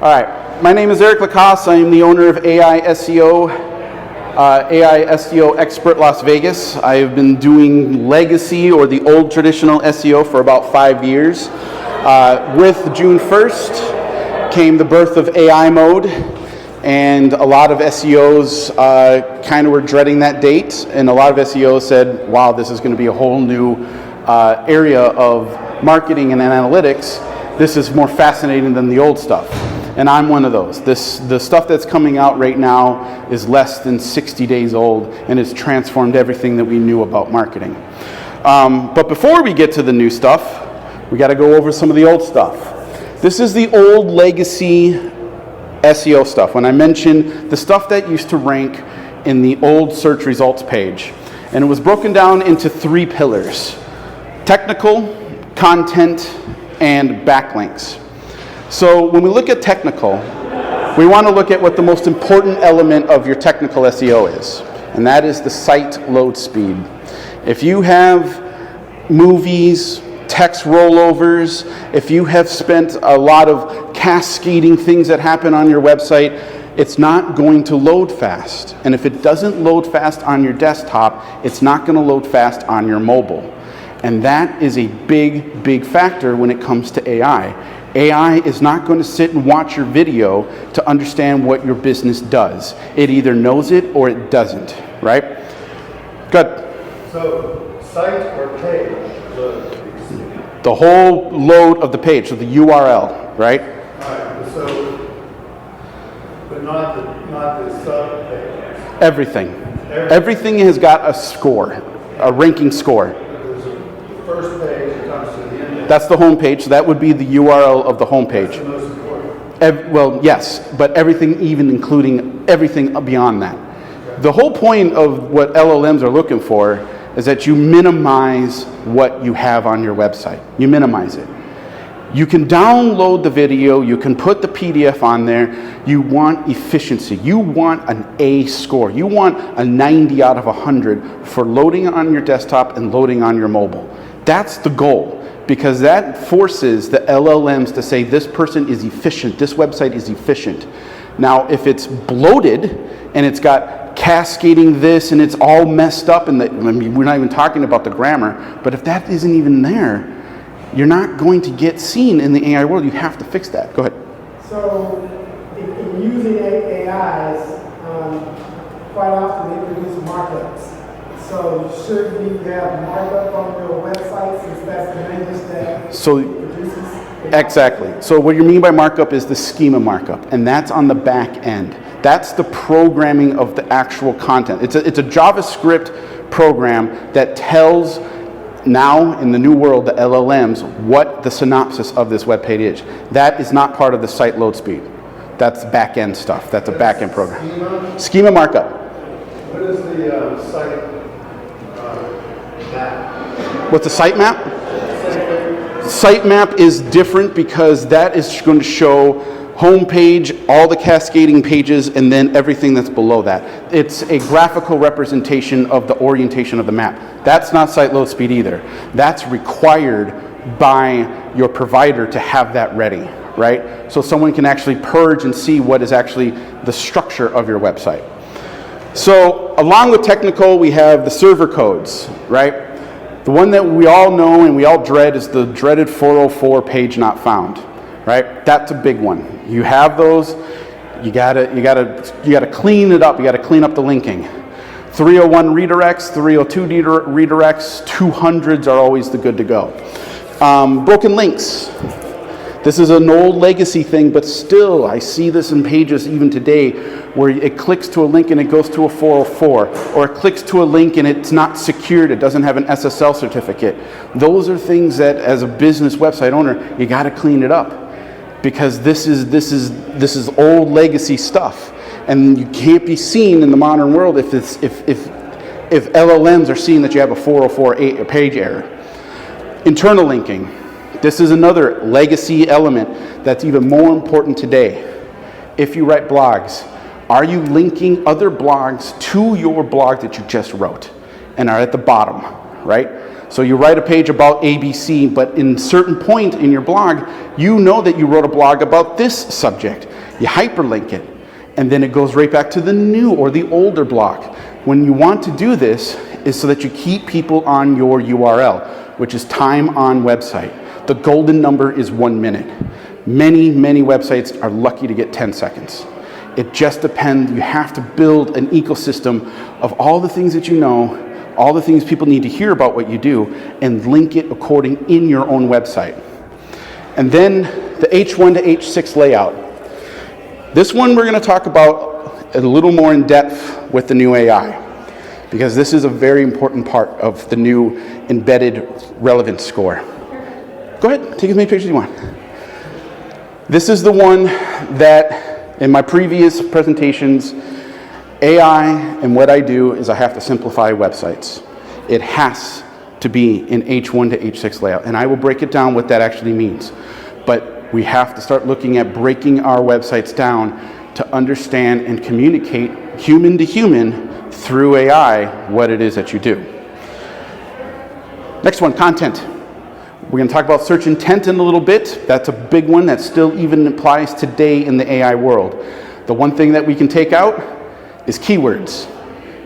All right, my name is LaCasse. I am the owner of AI SEO, Expert Las Vegas. I have been doing legacy or the old traditional SEO for about 5 years. With June 1st came the birth of AI mode, and a lot of SEOs kind of were dreading that date, and a lot of SEOs said, wow, this is going to be a whole new area of marketing and analytics. This is more fascinating than the old stuff. And I'm one of those. The stuff that's coming out right now is less than 60 days old, and it's transformed everything that we knew about marketing. But before we get to the new stuff, we got to go over some of the old stuff. This is the old legacy SEO stuff. When I mentioned the stuff that used to rank in the old search results page, and it was broken down into 3 pillars: technical, content, and backlinks. So when we look at technical, we want to look at what the most important element of your technical SEO is, and that is the site load speed. If you have movies, text rollovers, if you have spent a lot of cascading things that happen on your website, it's not going to load fast. And if it doesn't load fast on your desktop, it's not going to load fast on your mobile. And that is a big, big factor when it comes to AI. AI is not going to sit and watch your video to understand what your business does. It either knows it or it doesn't, right? Good. So, site or page? The whole load of the page, so the URL, right? All right, so, but not the sub-page. Everything. Everything has got a score, a ranking score. There's the first page that comes to the end. That's the home page, so that would be the URL of the home page. That's the most important. Well, yes, but everything, even including everything beyond that. Okay. The whole point of what LLMs are looking for is that you minimize what you have on your website. You minimize it. You can download the video, you can put the PDF on there. You want efficiency. You want an A score. You want a 90 out of 100 for loading on your desktop and loading on your mobile. That's the goal, because that forces the LLMs to say this person is efficient, this website is efficient. Now, if it's bloated and it's got cascading this and it's all messed up, and we're not even talking about the grammar, but if that isn't even there, you're not going to get seen in the AI world. You have to fix that. Go ahead. So, in using AIs, quite often they produce markups. So, should we have markup on your website, since that's the language that produces? Exactly. So what you mean by markup is the schema markup, and that's on the back end. That's the programming of the actual content. It's a JavaScript program that tells, now in the new world, the LLMs, what the synopsis of this web page is. That is not part of the site load speed. That's back end stuff. That's a back end program. Schema markup. What is the site map? What's the site map? Sitemap is different because that is going to show home page, all the cascading pages, and then everything that's below that. It's a graphical representation of the orientation of the map. That's not site load speed either. That's required by your provider to have that ready, right? So someone can actually purge and see what is actually the structure of your website. So along with technical, we have the server codes, right? The one that we all know and we all dread is the dreaded 404 page not found, right? That's a big one. You have those, you gotta clean it up. You gotta clean up the linking. 301 redirects, 302 redirects, 200s are always the good to go. Broken links. This is an old legacy thing, but still I see this in pages even today where it clicks to a link and it goes to a 404, or it clicks to a link and it's not secured, it doesn't have an SSL certificate. Those are things that as a business website owner, you gotta clean it up, because this is old legacy stuff, and you can't be seen in the modern world if LLMs are seeing that you have a 404 page error. Internal linking. This is another legacy element that's even more important today. If you write blogs, are you linking other blogs to your blog that you just wrote and are at the bottom, right? So you write a page about ABC, but in a certain point in your blog, you know that you wrote a blog about this subject. You hyperlink it, and then it goes right back to the new or the older block. When you want to do this is so that you keep people on your URL, which is time on website. The golden number is 1 minute. Many websites are lucky to get 10 seconds. It just depends. You have to build an ecosystem of all the things that you know, all the things people need to hear about what you do, and link it according in your own website. And then the H1 to H6 layout. This one we're going to talk about a little more in depth with the new AI, because this is a very important part of the new Embedded Relevance Score. Go ahead, take as many pictures as you want. This is the one that, in my previous presentations, AI and what I do is I have to simplify websites. It has to be in H1 to H6 layout, and I will break it down what that actually means. But we have to start looking at breaking our websites down to understand and communicate human to human through AI what it is that you do. Next one, content. We're going to talk about search intent in a little bit. That's a big one that still even applies today in the AI world. The one thing that we can take out is keywords.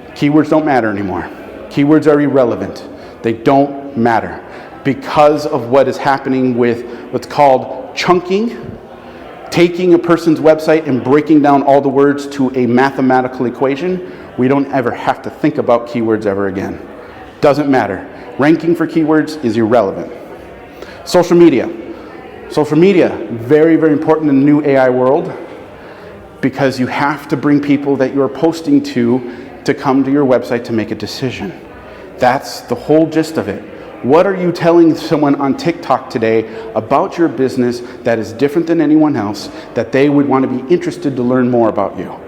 Keywords don't matter anymore. Keywords are irrelevant. They don't matter because of what is happening with what's called chunking, taking a person's website and breaking down all the words to a mathematical equation. We don't ever have to think about keywords ever again. Doesn't matter. Ranking for keywords is irrelevant. Social media. Social media, very important in the new AI world, because you have to bring people that you're posting to come to your website to make a decision. That's the whole gist of it. What are you telling someone on TikTok today about your business that is different than anyone else, that they would want to be interested to learn more about you?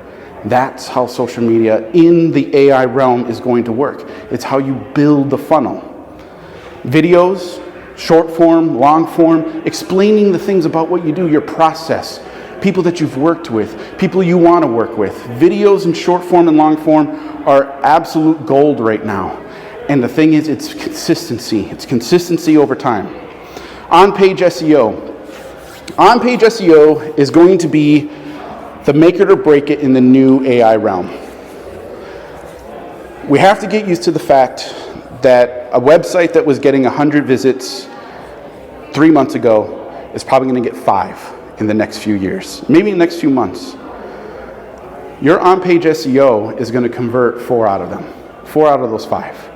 That's how social media in the AI realm is going to work. It's how you build the funnel. Videos, short form, long form, explaining the things about what you do, your process, people that you've worked with, people you want to work with. Videos in short form and long form are absolute gold right now. And the thing is, it's consistency. It's consistency over time. On-page SEO. On-page SEO is going to be the make it or break it in the new AI realm. We have to get used to the fact that a website that was getting 100 visits 3 months ago is probably going to get 5 in the next few years, maybe in the next few months. Your on-page SEO is going to convert 4 out of them, 4 out of those 5.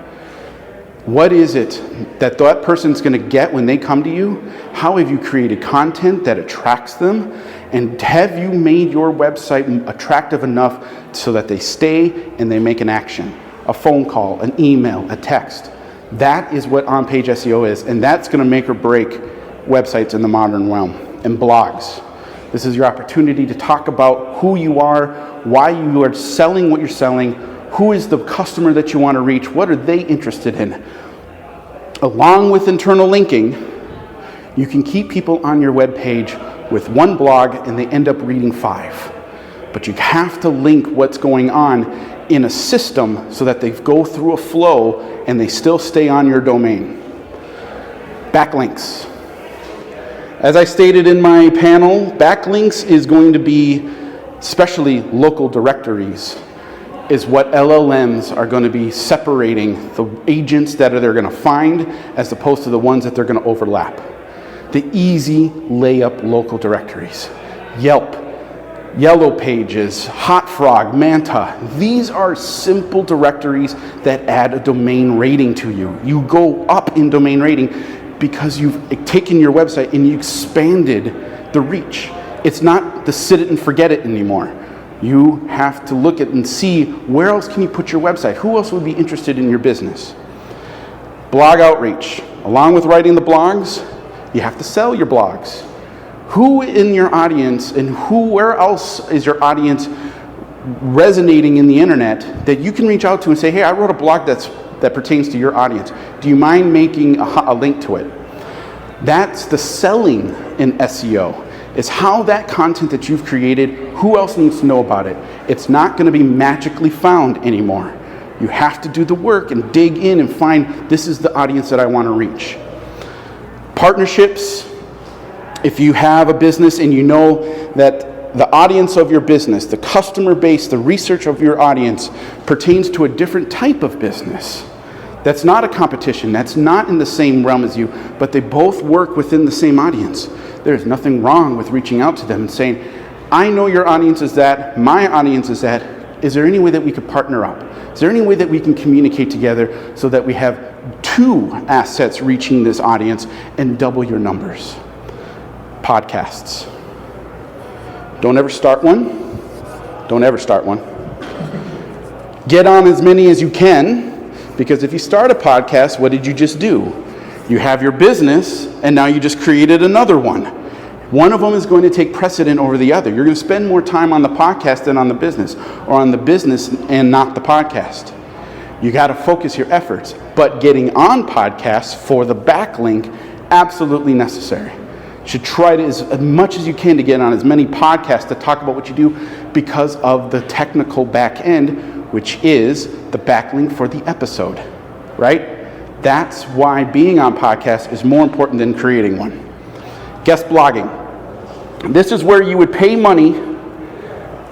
What is it that that person's going to get when they come to you? How have you created content that attracts them? And have you made your website attractive enough so that they stay and they make an action? A phone call, an email, a text. That is what on-page SEO is, and that's going to make or break websites in the modern realm. And blogs. This is your opportunity to talk about who you are, why you are selling what you're selling, who is the customer that you want to reach, what are they interested in. Along with internal linking, you can keep people on your web page with one blog and they end up reading 5. But you have to link what's going on in a system so that they go through a flow and they still stay on your domain. Backlinks. As I stated in my panel, backlinks is going to be, especially local directories, is what LLMs are going to be separating the agents that they're going to find as opposed to the ones that they're going to overlap. The easy layup local directories. Yelp, Yellow Pages, Hot Frog, Manta. These are simple directories that add a domain rating to you. You go up in domain rating because you've taken your website and you expanded the reach. It's not the sit it and forget it anymore. You have to look at and see where else can you put your website? Who else would be interested in your business? Blog outreach. Along with writing the blogs, you have to sell your blogs. Who in your audience and where else is your audience resonating in the internet that you can reach out to and say, hey, I wrote a blog that pertains to your audience. Do you mind making a link to it? That's the selling in SEO. It's how that content that you've created, who else needs to know about it? It's not going to be magically found anymore. You have to do the work and dig in and find, this is the audience that I want to reach. Partnerships. If you have a business and you know that the audience of your business, the customer base, the research of your audience pertains to a different type of business. That's not a competition, that's not in the same realm as you, but they both work within the same audience. There's nothing wrong with reaching out to them and saying, I know your audience is that, my audience is that, is there any way that we could partner up? Is there any way that we can communicate together so that we have 2 assets reaching this audience and double your numbers? Podcasts. Don't ever start one. Don't ever start one. Get on as many as you can, because if you start a podcast, what did you just do? You have your business, and now you just created another one. One of them is going to take precedent over the other. You're going to spend more time on the podcast than on the business, or on the business and not the podcast. You got to focus your efforts. But getting on podcasts for the backlink, absolutely necessary. You should try to, as much as you can, to get on as many podcasts to talk about what you do, because of the technical back end, which is the backlink for the episode, right? That's why being on podcasts is more important than creating one. Guest blogging. This is where you would pay money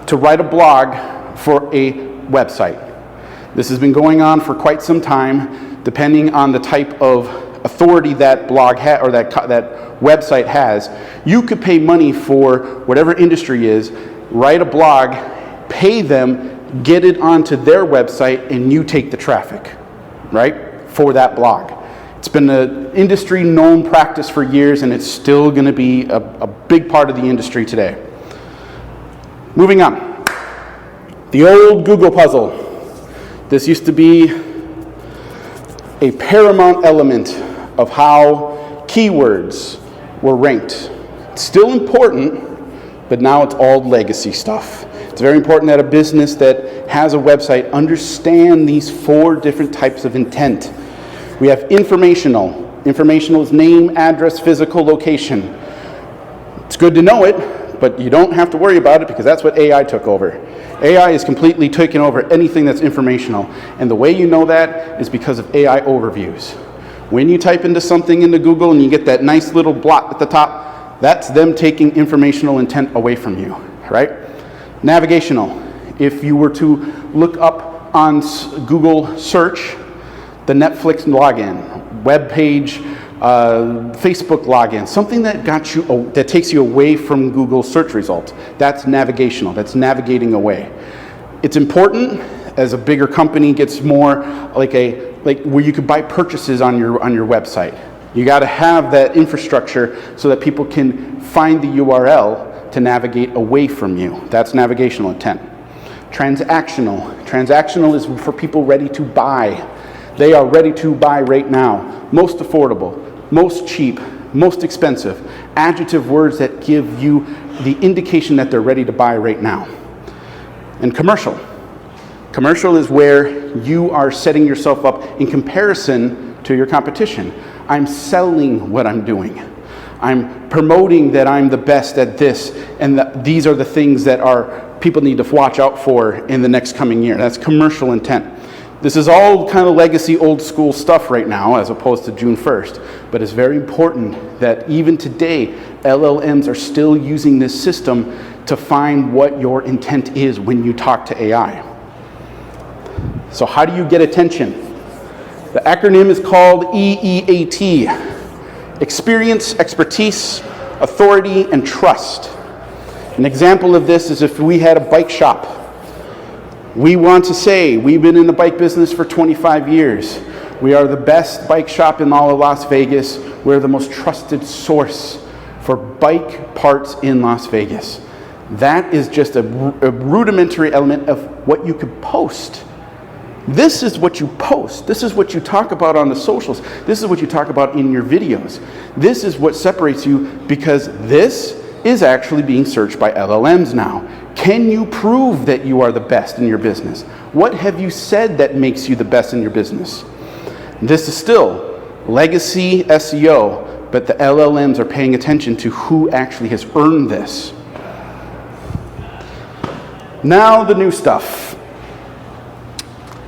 to write a blog for a website. This has been going on for quite some time, depending on the type of authority that blog or that website has. You could pay money for whatever industry is, write a blog, pay them, get it onto their website, and you take the traffic, right, for that blog. It's been an industry known practice for years, and it's still going to be a big part of the industry today. Moving on. The old Google puzzle. This used to be a paramount element of how keywords were ranked. It's still important, but now it's all legacy stuff. It's very important that a business that has a website understand these 4 different types of intent. We have informational. Informational is name, address, physical location. It's good to know it, but you don't have to worry about it, because that's what AI took over. AI is completely taking over anything that's informational. And the way you know that is because of AI overviews. When you type into something into Google and you get that nice little blot at the top, that's them taking informational intent away from you, right? Navigational. If you were to look up on Google search, the Netflix login, web page, Facebook login, something that got you, that takes you away from Google search results. That's navigational. That's navigating away. It's important as a bigger company gets more like where you could buy purchases on your website. You got to have that infrastructure so that people can find the URL to navigate away from you. That's navigational intent. Transactional. Transactional is for people ready to buy. They are ready to buy right now. Most affordable, most cheap, most expensive. Adjective words that give you the indication that they're ready to buy right now. And commercial. Commercial is where you are setting yourself up in comparison to your competition. I'm selling what I'm doing. I'm promoting that I'm the best at this, and these are the things that people need to watch out for in the next coming year. That's commercial intent. This is all kind of legacy, old school stuff right now, as opposed to June 1st. But it's very important that even today, LLMs are still using this system to find what your intent is when you talk to AI. So how do you get attention? The acronym is called EEAT. Experience, expertise, authority, and trust. An example of this is if we had a bike shop. We want to say, we've been in the bike business for 25 years. We are the best bike shop in all of Las Vegas. We're the most trusted source for bike parts in Las Vegas. That is just a rudimentary element of what you could post. This is what you post. This is what you talk about on the socials. This is what you talk about in your videos. This is what separates you, because this is actually being searched by LLMs now. Can you prove that you are the best in your business? What have you said that makes you the best in your business? This is still legacy SEO, but the LLMs are paying attention to who actually has earned this. Now the new stuff.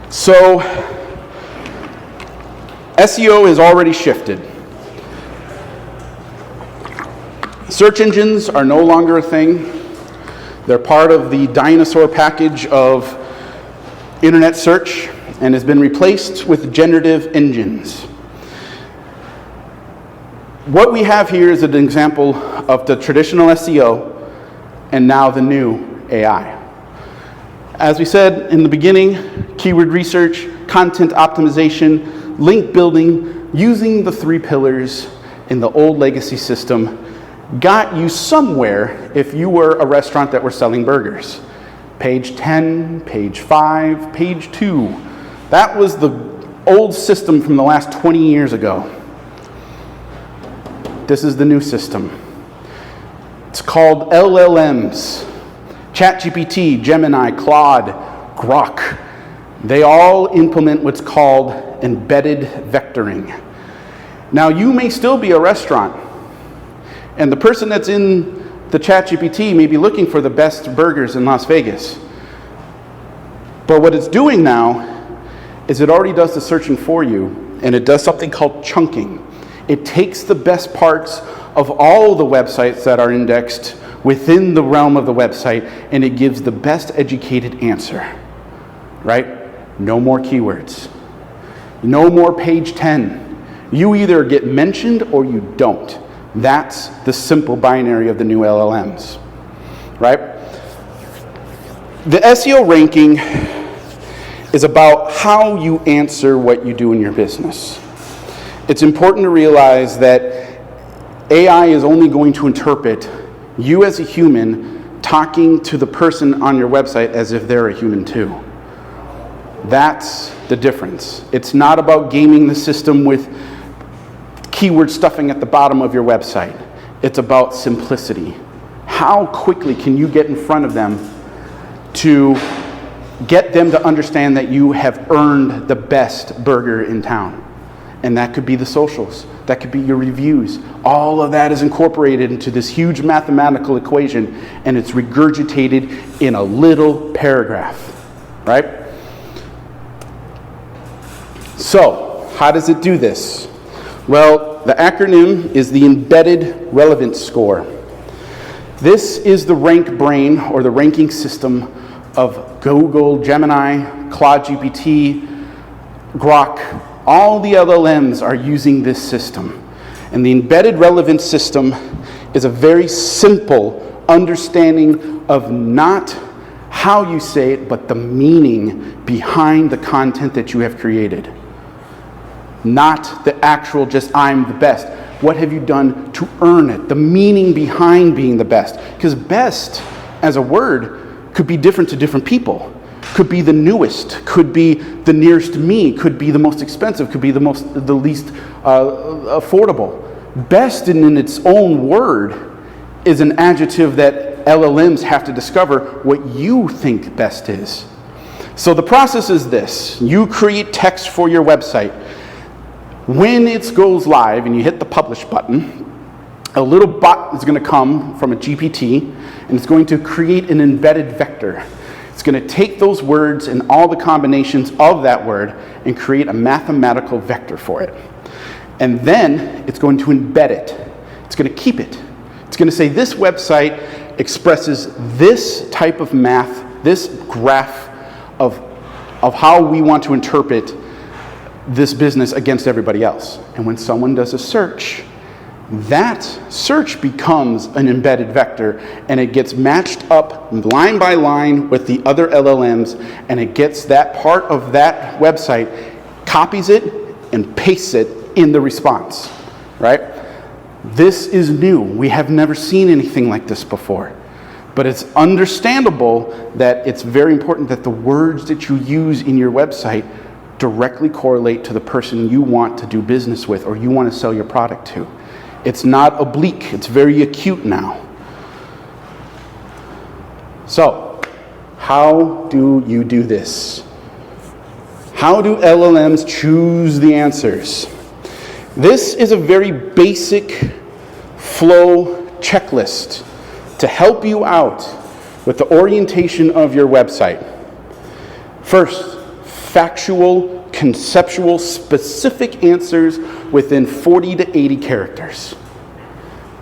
So SEO has already shifted. Search engines are no longer a thing. They're part of the dinosaur package of internet search and has been replaced with generative engines. What we have here is an example of the traditional SEO and now the new AI. As we said in the beginning, keyword research, content optimization, link building, using the 3 pillars in the old legacy system got you somewhere if you were a restaurant that were selling burgers. Page 10, page 5, page 2. That was the old system from the last 20 years ago. This is the new system. It's called LLMs. ChatGPT, Gemini, Claude, Grok. They all implement what's called embedded vectoring. Now, you may still be a restaurant, and the person that's in the ChatGPT may be looking for the best burgers in Las Vegas. But what it's doing now is it already does the searching for you, and it does something called chunking. It takes the best parts of all the websites that are indexed within the realm of the website, and it gives the best educated answer, right? No more keywords. No more page 10. You either get mentioned or you don't. That's the simple binary of the new LLMs, right? The SEO ranking is about how you answer what you do in your business. It's important to realize that AI is only going to interpret you as a human talking to the person on your website as if they're a human too. That's the difference. It's not about gaming the system with keyword stuffing at the bottom of your website. It's about simplicity. How quickly can you get in front of them to get them to understand that you have earned the best burger in town? And that could be the socials. That could be your reviews. All of that is incorporated into this huge mathematical equation, and it's regurgitated in a little paragraph, right? So, how does it do this? Well, the acronym is the Embedded Relevance Score. This is the rank brain, or the ranking system of Google, Gemini, Claude GPT, Grok. All the LLMs are using this system. And the Embedded Relevance System is a very simple understanding of not how you say it, but the meaning behind the content that you have created. Not the actual just, I'm the best. What have you done to earn it? The meaning behind being the best. Because best, as a word, could be different to different people. Could be the newest, could be the nearest me, could be the most expensive, could be the least affordable. Best in its own word is an adjective that LLMs have to discover what you think best is. So the process is this. You create text for your website. When it goes live and you hit the publish button, a little bot is going to come from a GPT, and it's going to create an embedded vector. It's going to take those words and all the combinations of that word and create a mathematical vector for it. And then it's going to embed it. It's going to keep it. It's going to say this website expresses this type of math, this graph of how we want to interpret this business against everybody else. And when someone does a search, that search becomes an embedded vector, and it gets matched up line by line with the other LLMs, and it gets that part of that website, copies it, and pastes it in the response, right? This is new. We have never seen anything like this before. But it's understandable that it's very important that the words that you use in your website directly correlate to the person you want to do business with or you want to sell your product to. It's not oblique, it's very acute now. So, how do you do this? How do LLMs choose the answers? This is a very basic flow checklist to help you out with the orientation of your website. First, factual, conceptual, specific answers within 40 to 80 characters.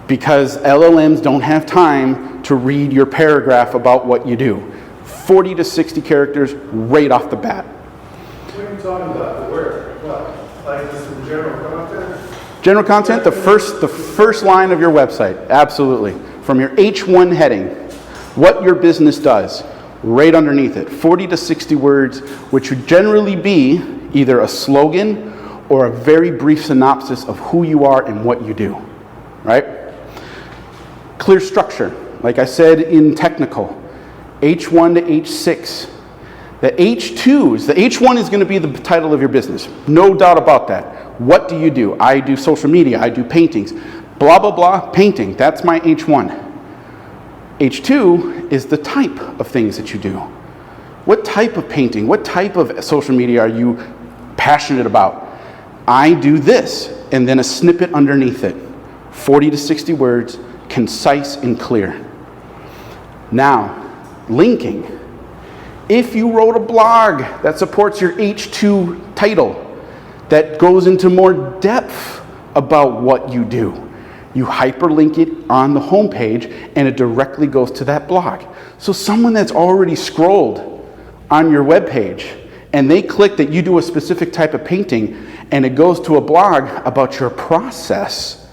because LLMs don't have time to read your paragraph about what you do. 40 to 60 characters right off the bat. What are you talking about? Where? What? Like just some general content? General content, the first line of your website, absolutely. From your H1 heading, what your business does, right underneath it. 40 to 60 words, which would generally be either a slogan or a very brief synopsis of who you are and what you do, right? Clear structure, like I said in technical, H1 to H6. The H1 is going to be the title of your business, no doubt about that. What do you do? I do social media, I do paintings, blah, blah, blah, painting, that's my H1. H2 is the type of things that you do. What type of painting, what type of social media are you passionate about? I do this, and then a snippet underneath it. 40 to 60 words, concise and clear. Now, linking. If you wrote a blog that supports your H2 title, that goes into more depth about what you do, you hyperlink it on the homepage and it directly goes to that blog. So someone that's already scrolled on your webpage and they click that you do a specific type of painting and it goes to a blog about your process,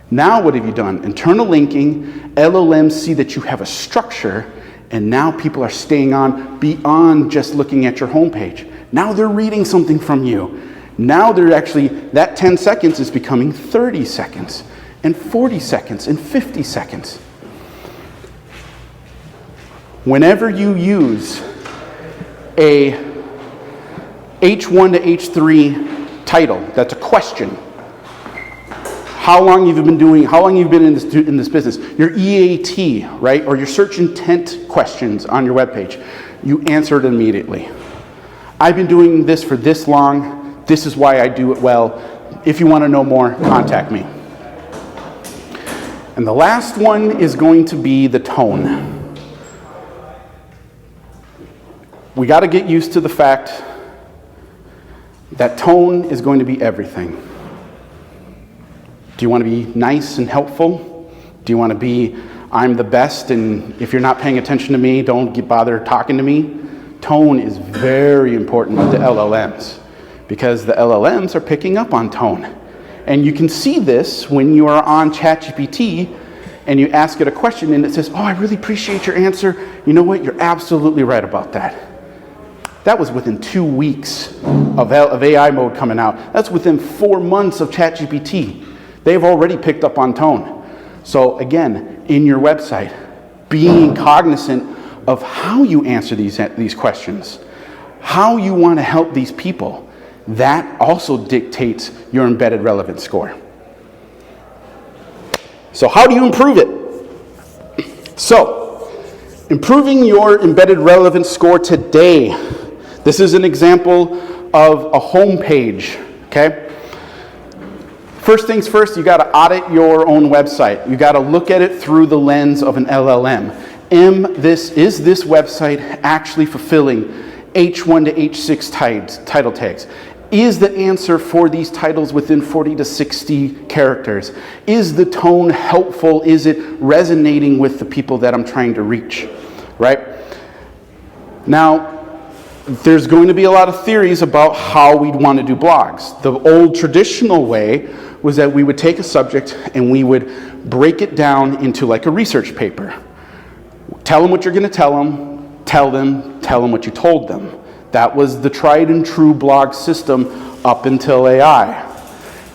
now what have you done? Internal linking, LLMs see that you have a structure, and now people are staying on beyond just looking at your homepage. Now they're reading something from you. Now they're actually, that 10 seconds is becoming 30 seconds, and 40 seconds, and 50 seconds. Whenever you use a H1 to H3 title, that's a question. How long you've been in this business, your EAT, right, or your search intent questions on your webpage, you answer it immediately. I've been doing this for this long, this is why I do it well. If you want to know more, contact me. And the last one is going to be the tone. We got to get used to the fact that tone is going to be everything. Do you want to be nice and helpful? Do you want to be, I'm the best, and if you're not paying attention to me, don't bother talking to me? Tone is very important with the LLMs, because the LLMs are picking up on tone. And you can see this when you are on ChatGPT and you ask it a question and it says, oh, I really appreciate your answer. You know what? You're absolutely right about that. That was within 2 weeks of AI mode coming out. That's within 4 months of ChatGPT. They've already picked up on tone. So again, in your website, being cognizant of how you answer these questions, how you want to help these people, that also dictates your embedded relevance score. So how do you improve it? So, improving your embedded relevance score today. This is an example of a home page, okay? First things first, you got to audit your own website. You got to look at it through the lens of an LLM. Is this website actually fulfilling H1 to H6 title tags? Is the answer for these titles within 40 to 60 characters? Is the tone helpful? Is it resonating with the people that I'm trying to reach, right? Now, there's going to be a lot of theories about how we'd want to do blogs. The old traditional way was that we would take a subject and we would break it down into like a research paper. Tell them what you're going to tell them, tell them what you told them. That was the tried and true blog system up until AI.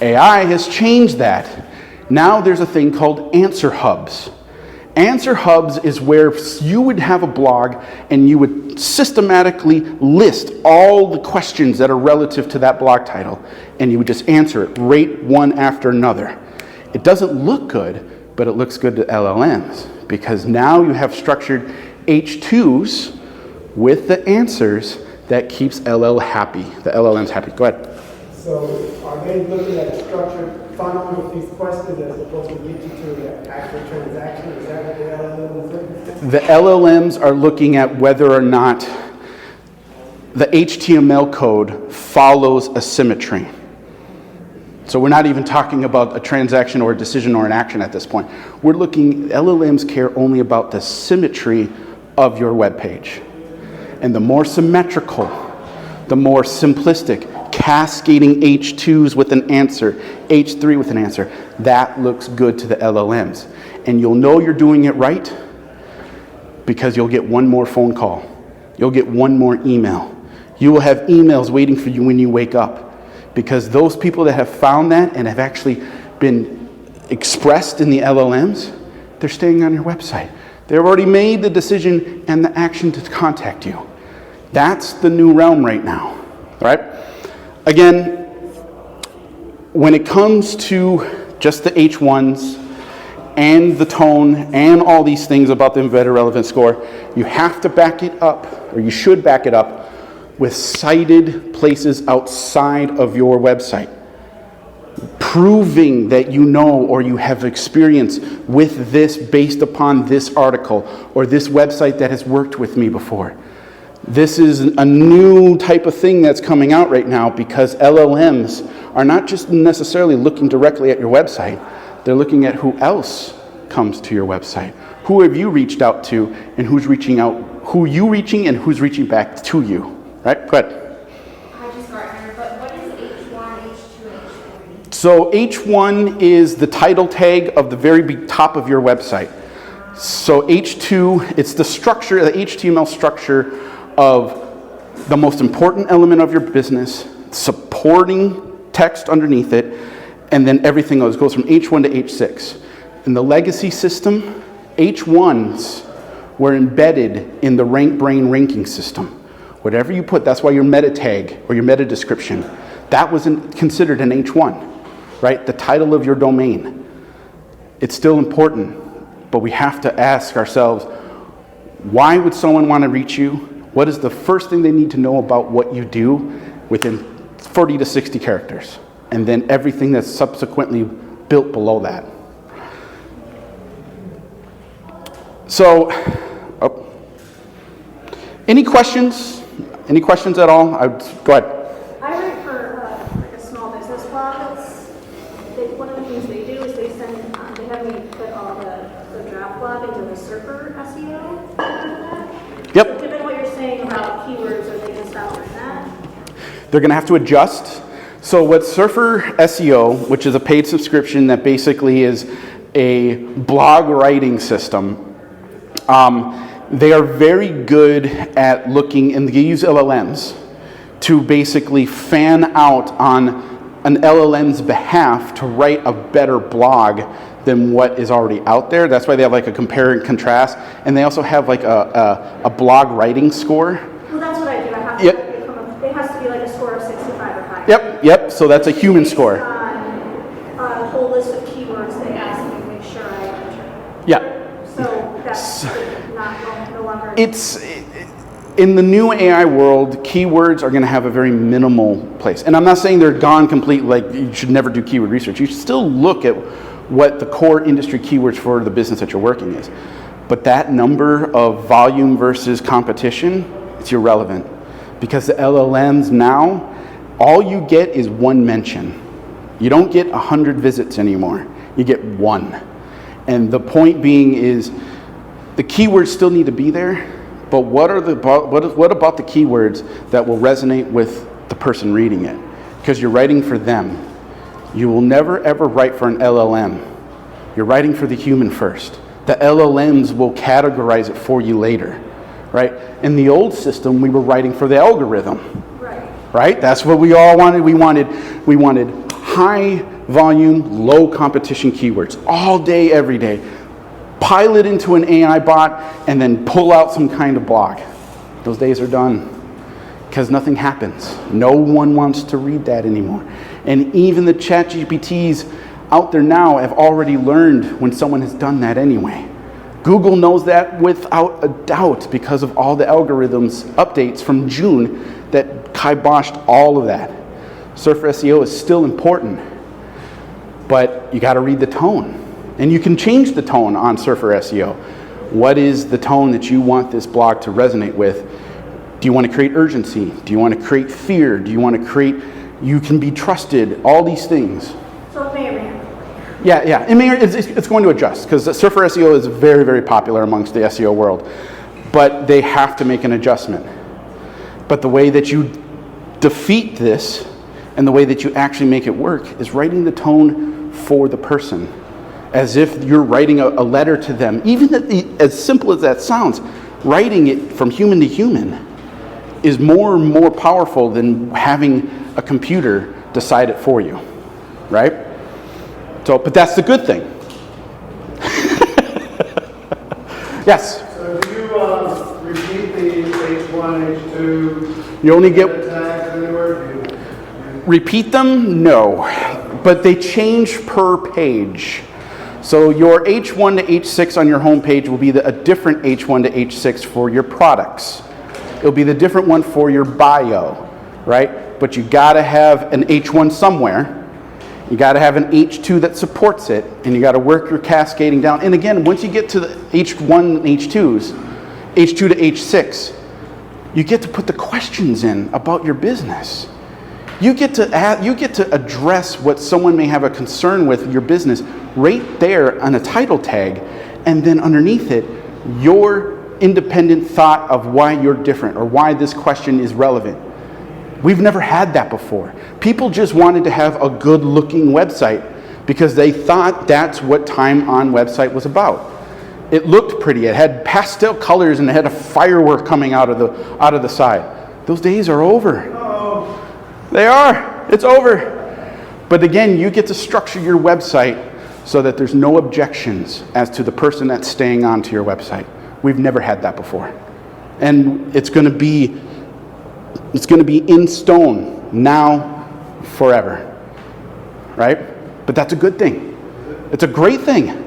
AI has changed that. Now there's a thing called answer hubs. Answer hubs is where you would have a blog and you would systematically list all the questions that are relative to that blog title, and you would just answer it, rate one after another. It doesn't look good, but it looks good to LLMs, because now you have structured H2s with the answers that keeps the LLMs happy. Go ahead. So are they looking at a structured funnel with these questions that are supposed to get you to the actual transaction? Is that what the LLM is looking at? The LLMs are looking at whether or not the HTML code follows a symmetry. So we're not even talking about a transaction or a decision or an action at this point. We're looking, LLMs care only about the symmetry of your web page. And the more symmetrical, the more simplistic, cascading H2s with an answer, H3 with an answer, that looks good to the LLMs. And you'll know you're doing it right because you'll get one more phone call. You'll get one more email. You will have emails waiting for you when you wake up. Because those people that have found that and have actually been expressed in the LLMs, they're staying on your website. They've already made the decision and the action to contact you. That's the new realm right now, right? Again, when it comes to just the H1s and the tone and all these things about the Embedded Relevance Score, you have to back it up, or you should back it up, with cited places outside of your website, proving that you know or you have experience with this based upon this article or this website that has worked with me before. This is a new type of thing that's coming out right now because LLMs are not just necessarily looking directly at your website, they're looking at who else comes to your website. Who have you reached out to and who's reaching out, who you reaching and who's reaching back to you, right? Go ahead. I just got here, but what is H1, H2, and H3? So H1 is the title tag of the very top of your website. So H2, it's the structure, the HTML structure of the most important element of your business, supporting text underneath it, and then everything else goes from H1 to H6. In the legacy system, H1s were embedded in the RankBrain ranking system. Whatever you put, that's why your meta tag or your meta description, that wasn't considered an H1, right? The title of your domain. It's still important, but we have to ask ourselves, why would someone want to reach you? What is the first thing they need to know about what you do within 40 to 60 characters? And then everything that's subsequently built below that. So, any questions? Any questions at all? Go ahead. I write for like a small business blog. One of the things they do is they have me put all the draft blog into the SERP SEO. Yep. So given what you're saying about keywords, are they going to stop doing that? They're going to have to adjust. So what SERP SEO, which is a paid subscription that basically is a blog writing system, they are very good at looking, and they use LLMs to basically fan out on an LLM's behalf to write a better blog than what is already out there. That's why they have like a compare and contrast, and they also have like a blog writing score. Well, that's what I do. I have to it has to be like a score of 65 or higher. Yep, so that's a human score. On a whole list of keywords they ask me to make sure I enter. Yeah. So that's no longer... It's in the new AI world, keywords are going to have a very minimal place. And I'm not saying they're gone completely, like you should never do keyword research. You should still look at what the core industry keywords for the business that you're working is. But that number of volume versus competition, it's irrelevant. Because the LLMs now, all you get is one mention. You don't get 100 visits anymore. You get one. And the point being is, the keywords still need to be there, but what about the keywords that will resonate with the person reading it? Because you're writing for them. You will never ever write for an LLM. You're writing for the human first. The LLMs will categorize it for you later, right? In the old system, we were writing for the algorithm, right? That's what we all wanted. We wanted high volume, low competition keywords all day, every day. Pile it into an AI bot and then pull out some kind of blog. Those days are done because nothing happens. No one wants to read that anymore. And even the ChatGPTs out there now have already learned when someone has done that anyway. Google knows that without a doubt because of all the algorithms updates from June that kiboshed all of that. SERP SEO is still important, but you got to read the tone. And you can change the tone on SERP SEO. What is the tone that you want this blog to resonate with? Do you want to create urgency? Do you want to create fear? Do you want to create You can be trusted, all these things. So it may or may not. Yeah. I mean, it's going to adjust because Surfer SEO is very, very popular amongst the SEO world. But they have to make an adjustment. But the way that you defeat this and the way that you actually make it work is writing the tone for the person. As if you're writing a letter to them. Even as simple as that sounds, writing it from human to human is more and more powerful than having a computer decide it for you, right? So, but that's the good thing. Yes? So do you repeat the H1, H2? You only get... tags anywhere? Repeat them? No. But they change per page. So your H1 to H6 on your home page will be a different H1 to H6 for your products. It'll be the different one for your bio, right? But you gotta have an H1 somewhere. You gotta have an H2 that supports it, and you gotta work your cascading down. And again, once you get to the H1 and H2s, H2 to H6, you get to put the questions in about your business. You get to address what someone may have a concern with your business right there on a title tag, and then underneath it, your independent thought of why you're different or why this question is relevant. We've never had that before. People just wanted to have a good looking website because they thought that's what time on website was about. It looked pretty, it had pastel colors and it had a firework coming out of the side. Those days are over. They are. It's over. But again, you get to structure your website so that there's no objections as to the person that's staying onto your website. We've never had that before. And it's going to be in stone now, forever. Right? But that's a good thing. It's a great thing.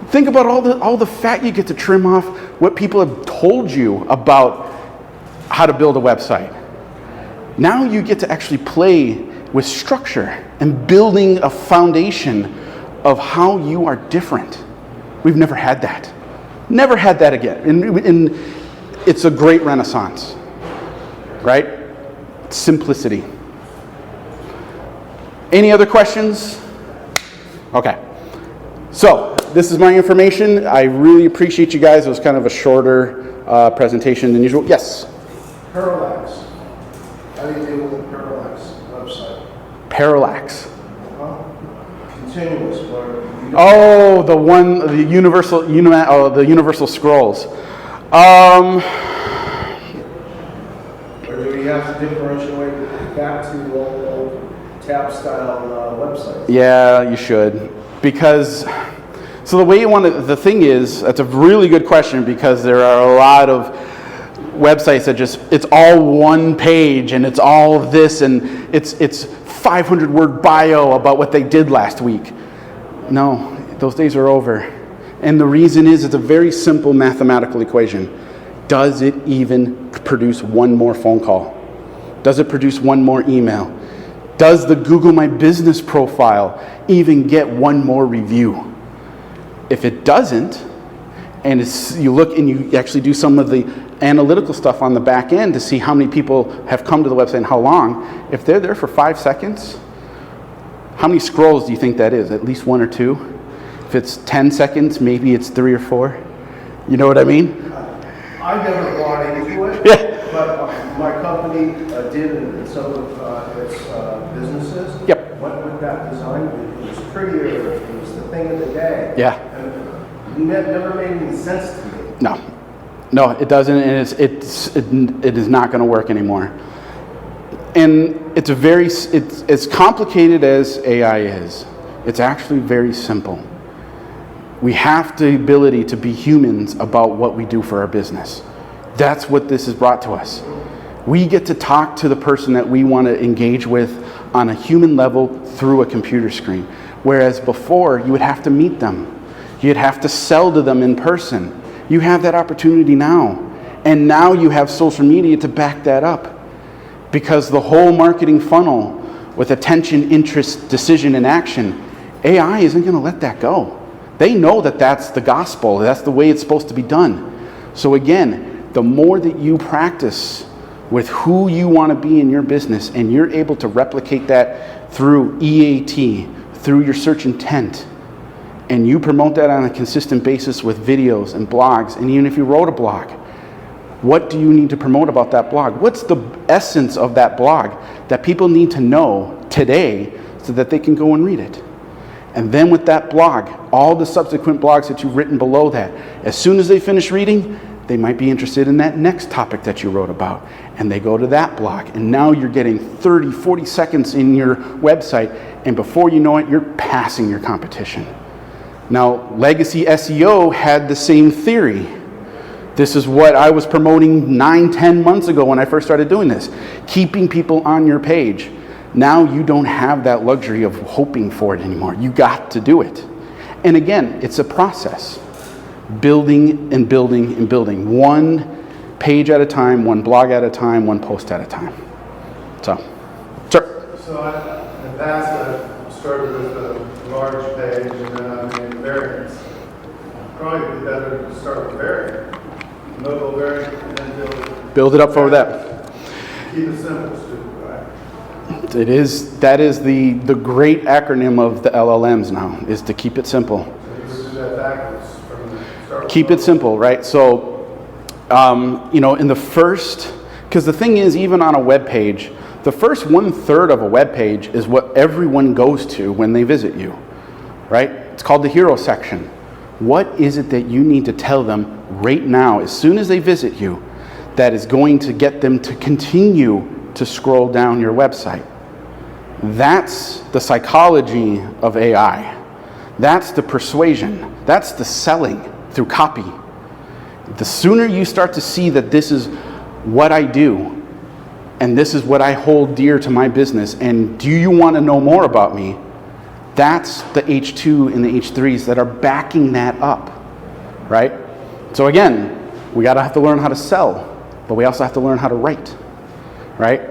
Think about all the fat you get to trim off what people have told you about how to build a website. Now you get to actually play with structure and building a foundation of how you are different. We've never had that. Never had that again. And it's a great renaissance, right? Simplicity. Any other questions? Okay. So this is my information. I really appreciate you guys. It was kind of a shorter presentation than usual. Yes? Parallax. How do you deal with a parallax website? Parallax. Continuous. Oh, the universal scrolls. Or do we have to differentiate back to old tab style websites? Yeah, you should. Because, so the way you want to, the thing is, that's a really good question because there are a lot of websites that it's all one page and it's all this and it's 500 word bio about what they did last week. No, those days are over. And the reason is it's a very simple mathematical equation. Does it even produce one more phone call? Does it produce one more email? Does the Google My Business profile even get one more review? If it doesn't, and you look and you actually do some of the analytical stuff on the back end to see how many people have come to the website and how long, if they're there for 5 seconds, how many scrolls do you think that is? At least 1 or 2? If it's 10 seconds, maybe it's 3 or 4. You know what I mean? I never bought into it, Yeah. but my company did in some of its businesses. Yep. Went with that design. It was prettier. It was the thing of the day. Yeah. And it never made any sense to me. No, it doesn't, and it is not going to work anymore. And it's as complicated as AI is. It's actually very simple. We have the ability to be humans about what we do for our business. That's what this has brought to us. We get to talk to the person that we want to engage with on a human level through a computer screen. Whereas before, you would have to meet them. You'd have to sell to them in person. You have that opportunity now. And now you have social media to back that up. Because the whole marketing funnel with attention, interest, decision, and action, AI isn't going to let that go. They know that that's the gospel. That's the way it's supposed to be done. So again, the more that you practice with who you want to be in your business, and you're able to replicate that through EAT, through your search intent, and you promote that on a consistent basis with videos and blogs, and even if you wrote a blog, what do you need to promote about that blog? What's the essence of that blog that people need to know today so that they can go and read it? And then with that blog, all the subsequent blogs that you've written below that, as soon as they finish reading, they might be interested in that next topic that you wrote about, and they go to that blog, and now you're getting 30, 40 seconds in your website, and before you know it, you're passing your competition. Now, legacy SEO had the same theory. This is what I was promoting 9, 10 months ago when I first started doing this, keeping people on your page. Now you don't have that luxury of hoping for it anymore. You got to do it. And again, it's a process. Building and building and building. One page at a time, one blog at a time, one post at a time. So, sir. So in the past, I started with a large page and then I made variants. Probably be better to start with variant. Mobile variant and then build it up for that. Keep it simple, stupid, right? That is the great acronym of the LLMs now, is to keep it simple. So you do that backwards from the start. Keep it simple, right? So, in the first, because the thing is, even on a web page, the first 1/3 of a web page is what everyone goes to when they visit you, right? It's called the hero section. What is it that you need to tell them right now, as soon as they visit you, that is going to get them to continue to scroll down your website? That's the psychology of AI. That's the persuasion. That's the selling through copy. The sooner you start to see that this is what I do, and this is what I hold dear to my business, and do you want to know more about me? That's the H2 and the H3s that are backing that up, right? So again, we gotta have to learn how to sell, but we also have to learn how to write, right?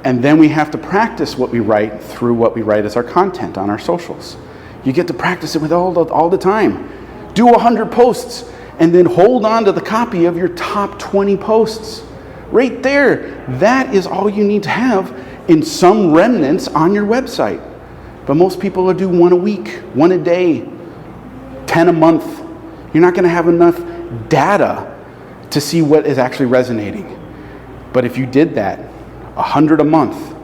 And then we have to practice what we write through what we write as our content on our socials. You get to practice it with all the time. Do 100 posts and then hold on to the copy of your top 20 posts. Right there, that is all you need to have in some remnants on your website. But most people will do 1 a week, 1 a day, 10 a month. You're not gonna have enough data to see what is actually resonating. But if you did that, 100 a month,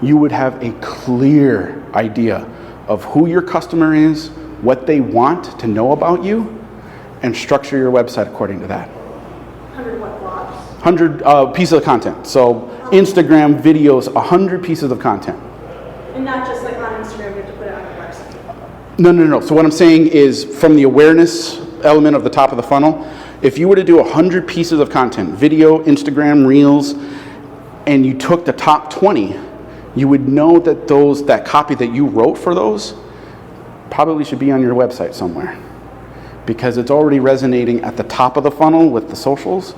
you would have a clear idea of who your customer is, what they want to know about you, and structure your website according to that. 100 what blogs? 100 pieces of content. So Instagram videos, 100 pieces of content. And not just like on Instagram, you have to put it on your website. No. So what I'm saying is, from the awareness element of the top of the funnel, if you were to do 100 pieces of content, video, Instagram, Reels, and you took the top 20, you would know that that copy that you wrote for those probably should be on your website somewhere, because it's already resonating at the top of the funnel with the socials.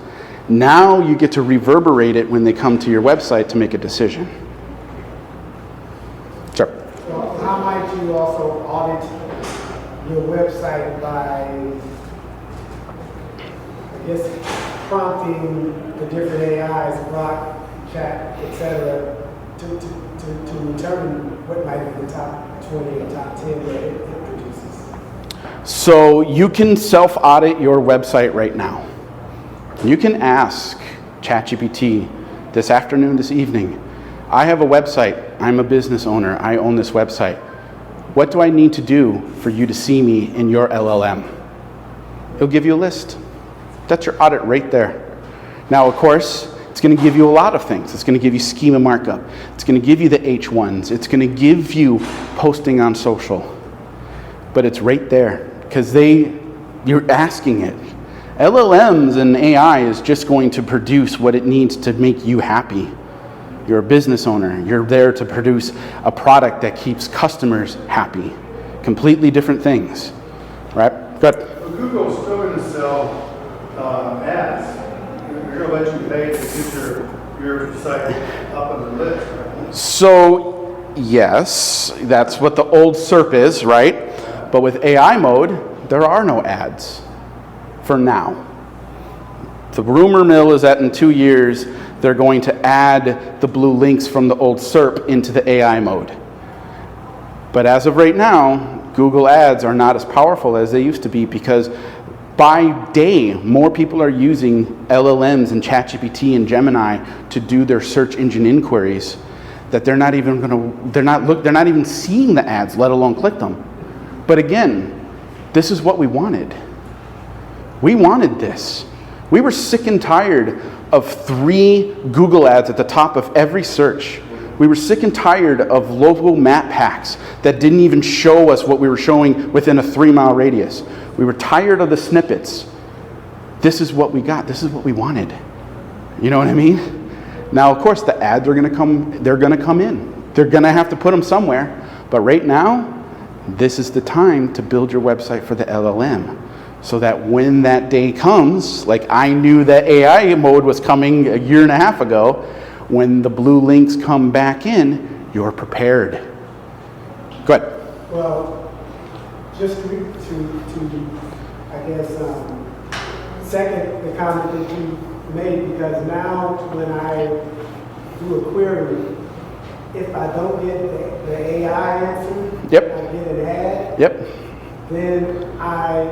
Now you get to reverberate it when they come to your website to make a decision. Sure. Well, how might you also audit your website by, I guess, prompting the different AIs, Grok, Chat, etc., to determine what might be the top 20 or top 10 that it produces? So you can self-audit your website right now. You can ask ChatGPT this afternoon, this evening, I have a website, I'm a business owner, I own this website. What do I need to do for you to see me in your LLM? It'll give you a list. That's your audit right there. Now, of course, it's going to give you a lot of things. It's going to give you schema markup. It's going to give you the H1s. It's going to give you posting on social. But it's right there because you're asking it. LLMs and AI is just going to produce what it needs to make you happy. You're a business owner. You're there to produce a product that keeps customers happy. Completely different things, right? Good. Well, Google's still going to sell ads. They're going to let you pay to get your site up on the list, right? So, yes, that's what the old SERP is, right? But with AI mode, there are no ads for now. The rumor mill is that in 2 years, they're going to add the blue links from the old SERP into the AI mode. But as of right now, Google ads are not as powerful as they used to be, because by day, more people are using LLMs and ChatGPT and Gemini to do their search engine inquiries that they're not even seeing the ads, let alone click them. But again, this is what we wanted. We wanted this. We were sick and tired of 3 Google ads at the top of every search. We were sick and tired of local map packs that didn't even show us what we were showing within a 3-mile radius. We were tired of the snippets. This is what we got. This is what we wanted. You know what I mean? Now, of course, the ads are going to come. They're going to come in. They're going to have to put them somewhere. But right now, this is the time to build your website for the LLM, so that when that day comes, like I knew that AI mode was coming a year and a half ago, when the blue links come back in, you're prepared. Go ahead. Well, just to I guess, second the comment that you made, because now when I do a query, if I don't get the AI answer, Yep. I get an ad, Yep. then I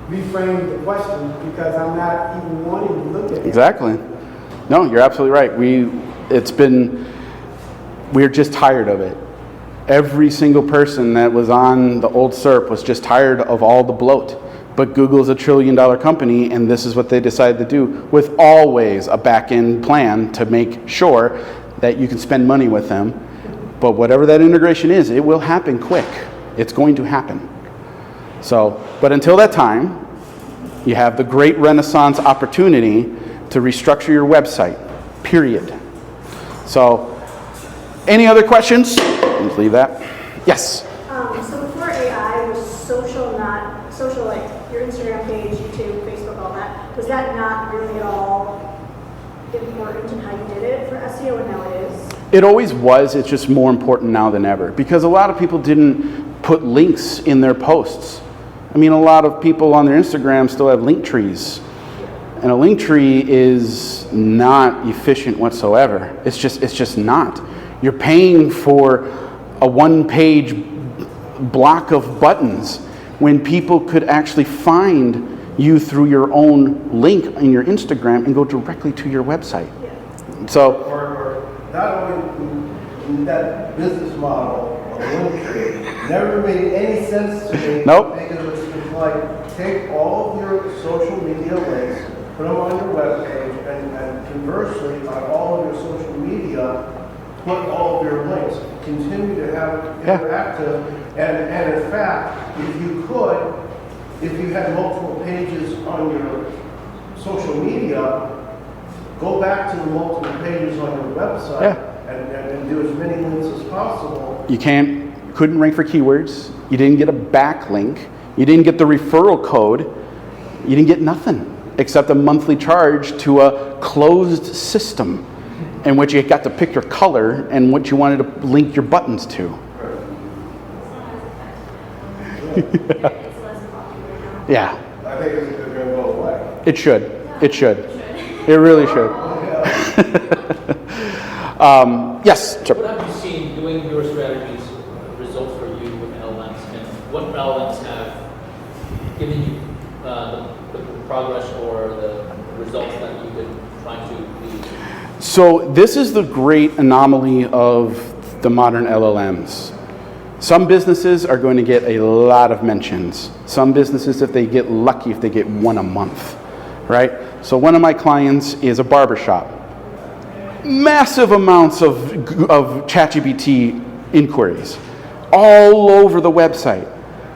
reframe the question, because I'm not even wanting to look at it. Exactly. No, you're absolutely right. We're just tired of it. Every single person that was on the old SERP was just tired of all the bloat. But Google's a $1 trillion company, and this is what they decided to do, with always a back-end plan to make sure that you can spend money with them. But whatever that integration is, it will happen quick. It's going to happen. So, but until that time, you have the great Renaissance opportunity to restructure your website, period. So, any other questions? Let's leave that. Yes? So before AI was social, not social, like your Instagram page, YouTube, Facebook, all that, was that not really at all important in how you did it for SEO, and now it is? It always was. It's just more important now than ever, because a lot of people didn't put links in their posts. I mean, a lot of people on their Instagram still have link trees. And a link tree is not efficient whatsoever. It's just not. You're paying for a one-page block of buttons when people could actually find you through your own link in your Instagram and go directly to your website. So, Or not only that business model of Linktree never made any sense to me. Nope. Because it's like, take all of your social media links, put them on your webpage, and conversely, on all of your social media, put all of your links. Continue to have interactive, and in fact, if you had multiple pages on your social media, go back to the multiple pages on your website and do as many links as possible. you couldn't rank for keywords. You didn't get a backlink. You didn't get the referral code. You didn't get nothing except a monthly charge to a closed system in which you got to pick your color and what you wanted to link your buttons to. Yeah. I think it's going to go away. It should. It should. It really should. Yes, Chip. What have you seen doing your strategies results for you with LLMs, and what LLMs have given you the progress or the results that you've been trying to lead? So this is the great anomaly of the modern LLMs. Some businesses are going to get a lot of mentions. Some businesses, if they get lucky, if they get one a month, right? So one of my clients is a barbershop. Massive amounts of ChatGPT inquiries all over the website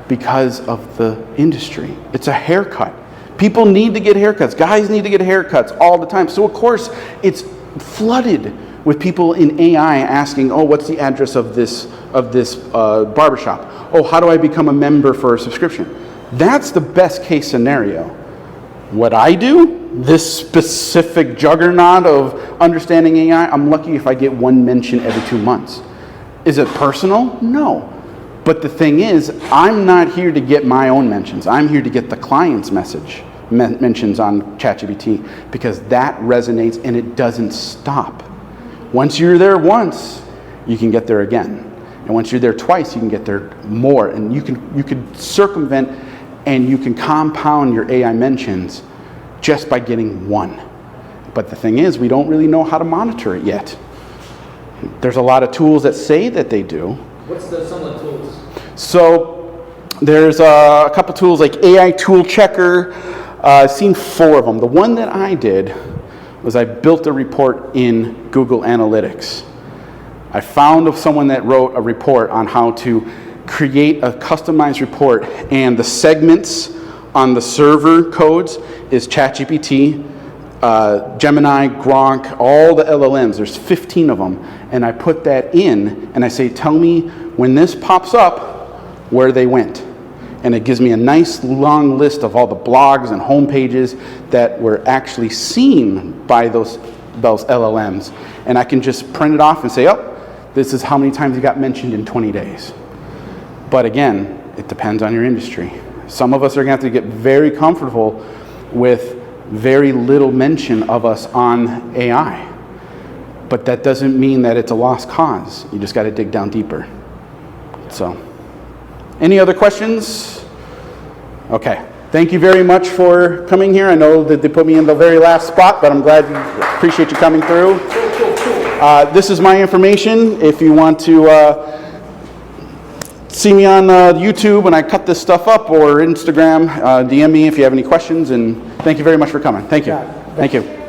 because of the industry. It's a haircut. People need to get haircuts. Guys need to get haircuts all the time. So of course, it's flooded with people in AI asking, oh, what's the address of this barbershop? Oh, how do I become a member for a subscription? That's the best case scenario. What I do, this specific juggernaut of understanding AI, I'm lucky if I get one mention every 2 months. Is it personal? No. But the thing is, I'm not here to get my own mentions. I'm here to get the client's message. mentions on ChatGPT, because that resonates and it doesn't stop. Once you're there once, you can get there again. And once you're there twice, you can get there more. And you can circumvent and you can compound your AI mentions just by getting one. But the thing is, we don't really know how to monitor it yet. There's a lot of tools that say that they do. What's some of the tools? So there's a couple tools like AI Tool Checker. I've seen 4 of them. The one that I did was I built a report in Google Analytics. I found someone that wrote a report on how to create a customized report, and the segments on the server codes is ChatGPT, Gemini, Gronk, all the LLMs. There's 15 of them, and I put that in, and I say, tell me when this pops up, where they went. And it gives me a nice long list of all the blogs and home pages that were actually seen by those LLMs. And I can just print it off and say, oh, this is how many times it got mentioned in 20 days. But again, it depends on your industry. Some of us are going to have to get very comfortable with very little mention of us on AI. But that doesn't mean that it's a lost cause. You just got to dig down deeper. So, any other questions? Okay. Thank you very much for coming here. I know that they put me in the very last spot, but I'm glad, appreciate you coming through. This is my information. If you want to see me on YouTube when I cut this stuff up, or Instagram, DM me if you have any questions, and thank you very much for coming. Thank you. Thank you.